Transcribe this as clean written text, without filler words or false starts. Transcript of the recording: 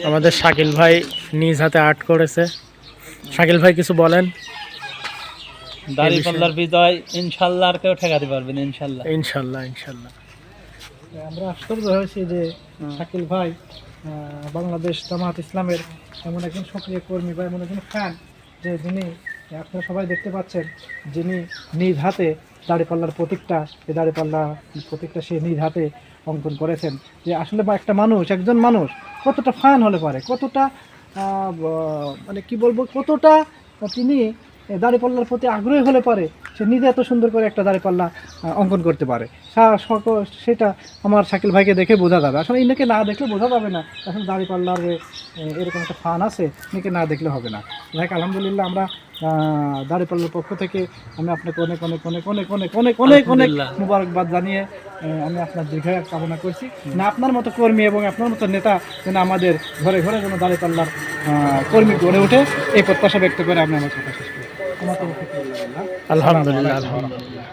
আমাদের শাকিল ভাই নিজ হাতে আর্ট করেছে। শাকিল ভাই কিছু বলেন। দাঁড়িপাল্লার বিজয় ইনশাল্লাহ, আর কেউ ঠেকাতে পারবে না ইনশাল্লাহ। ইনশাল্লাহ ইনশাল্লাহ। আমরা আশ্চর্য হয়েছি যে শাকিল ভাই বাংলাদেশ জামায়াত ইসলামের এমন একজন সক্রিয় কর্মী বা এমন একজন ফ্যান, যে যিনি আপনারা সবাই দেখতে পাচ্ছেন, যিনি নিজ হাতে দাঁড়িপাল্লার প্রতীকটা, এই দাঁড়িপাল্লা প্রতীকটা সে নিজ হাতে অঙ্কন করেছেন। যে আসলে বা একটা মানুষ, একজন মানুষ কতটা ফ্যান হলে পারে, কতটা মানে কি বলবো, কতটা তিনি দাঁড়িপাল্লার প্রতি আগ্রহী হলে পারে, সে নিজে এত সুন্দর করে একটা দাঁড়িপাল্লা অঙ্কন করতে পারে। সেটা আমার শাকিল ভাইকে দেখে বোঝা যাবে। আসলে ইনাকে না দেখলে বোঝা যাবে না আসলে দাঁড়িপাল্লার এরকম একটা ফান আছে, ইনাকে না দেখলে হবে না। যাই আলহামদুলিল্লাহ, আমরা দাঁড়িপাল্লার পক্ষ থেকে আমি আপনাকে অনেক অনেক অনেক অনেক অনেক অনেক অনেক অনেক মুবারকবাদ জানিয়ে আমি আপনার দীর্ঘায়ু কামনা করছি। না আপনার মতো কর্মী এবং আপনার মতো নেতা যেন আমাদের ঘরে ঘরে যেন দাঁড়িপাল্লার কর্মী গড়ে ওঠে, এই প্রত্যাশা ব্যক্ত করে আমি আমার কথা শেষ করি। আলহামদুলিল্লাহ আলহামদুলিল্লাহ।